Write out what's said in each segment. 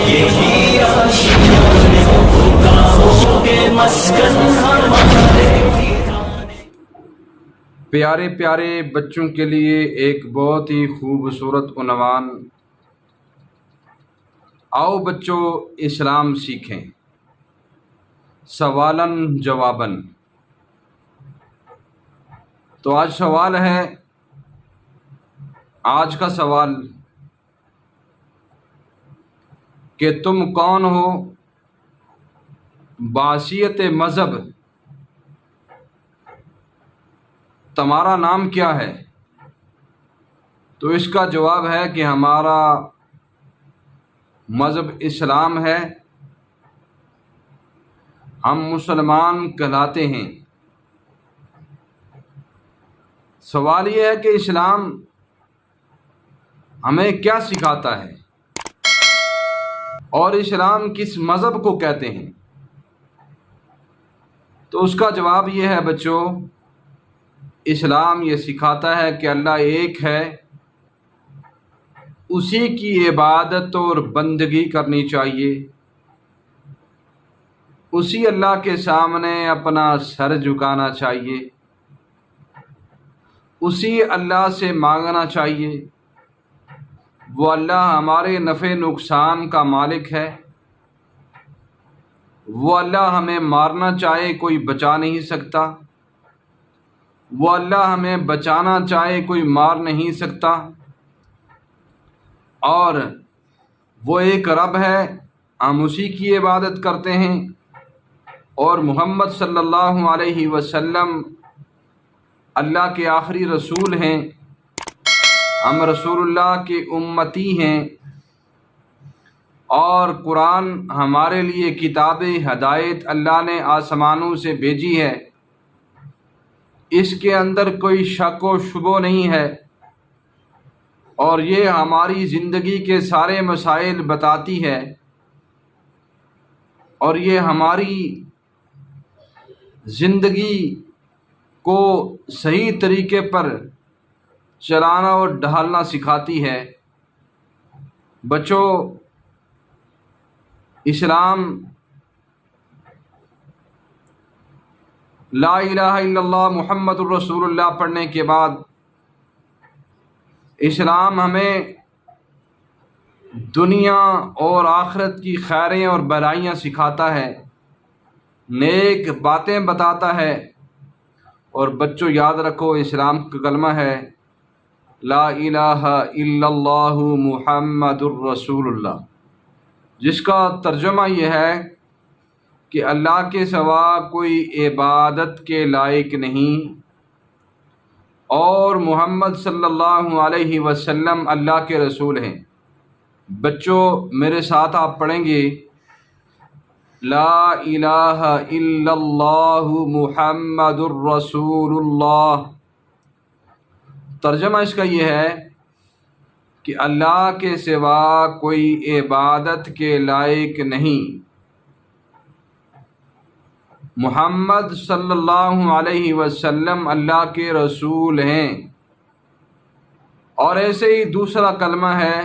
یہی آشیان گمراہوں کے مسکن ہمارے. پیارے پیارے بچوں کے لیے ایک بہت ہی خوبصورت عنوان. آؤ بچوں اسلام سیکھیں، سوالن جوابن. تو آج سوال ہے، آج کا سوال کہ تم کون ہو بحیثیت مذہب، تمہارا نام کیا ہے؟ تو اس کا جواب ہے کہ ہمارا مذہب اسلام ہے، ہم مسلمان کہلاتے ہیں. سوال یہ ہے کہ اسلام ہمیں کیا سکھاتا ہے اور اسلام کس مذہب کو کہتے ہیں؟ تو اس کا جواب یہ ہے بچوں، اسلام یہ سکھاتا ہے کہ اللہ ایک ہے، اسی کی عبادت اور بندگی کرنی چاہیے، اسی اللہ کے سامنے اپنا سر جھکانا چاہیے، اسی اللہ سے مانگنا چاہیے. وہ اللہ ہمارے نفع نقصان کا مالک ہے، وہ اللہ ہمیں مارنا چاہے کوئی بچا نہیں سکتا، وہ اللہ ہمیں بچانا چاہے کوئی مار نہیں سکتا. اور وہ ایک رب ہے، ہم اسی کی عبادت کرتے ہیں. اور محمد صلی اللہ علیہ وسلم اللہ کے آخری رسول ہیں، ہم رسول اللہ کے امتی ہیں. اور قرآن ہمارے لیے کتاب ہدایت اللہ نے آسمانوں سے بھیجی ہے، اس کے اندر کوئی شک و شبہ نہیں ہے، اور یہ ہماری زندگی کے سارے مسائل بتاتی ہے، اور یہ ہماری زندگی کو صحیح طریقے پر چلانا اور ڈھالنا سکھاتی ہے. بچوں، اسلام لا الہ الا اللہ محمد الرسول اللہ پڑھنے کے بعد اسلام ہمیں دنیا اور آخرت کی خیریں اور بھلائیاں سکھاتا ہے، نیک باتیں بتاتا ہے. اور بچوں یاد رکھو، اسلام کا کلمہ ہے لا الہ الا اللہ محمد الرسول اللہ، جس کا ترجمہ یہ ہے کہ اللہ کے سوا کوئی عبادت کے لائق نہیں، اور محمد صلی اللہ علیہ وسلم اللہ کے رسول ہیں. بچوں میرے ساتھ آپ پڑھیں گے لا الہ الا اللہ محمد الرسول اللہ. ترجمہ اس کا یہ ہے کہ اللہ کے سوا کوئی عبادت کے لائق نہیں، محمد صلی اللہ علیہ وسلم اللہ کے رسول ہیں. اور ایسے ہی دوسرا کلمہ ہے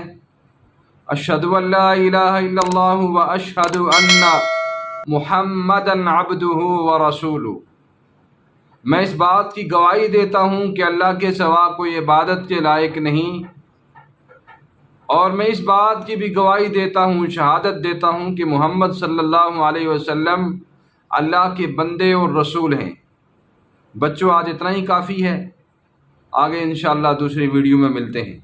اشہد ان لا الہ الا اللہ و اشہد ان محمدا عبدہ و رسولہ. میں اس بات کی گواہی دیتا ہوں کہ اللہ کے سوا کوئی عبادت کے لائق نہیں، اور میں اس بات کی بھی گواہی دیتا ہوں، شہادت دیتا ہوں کہ محمد صلی اللہ علیہ وسلم اللہ کے بندے اور رسول ہیں. بچوں آج اتنا ہی کافی ہے، آگے انشاءاللہ دوسری ویڈیو میں ملتے ہیں.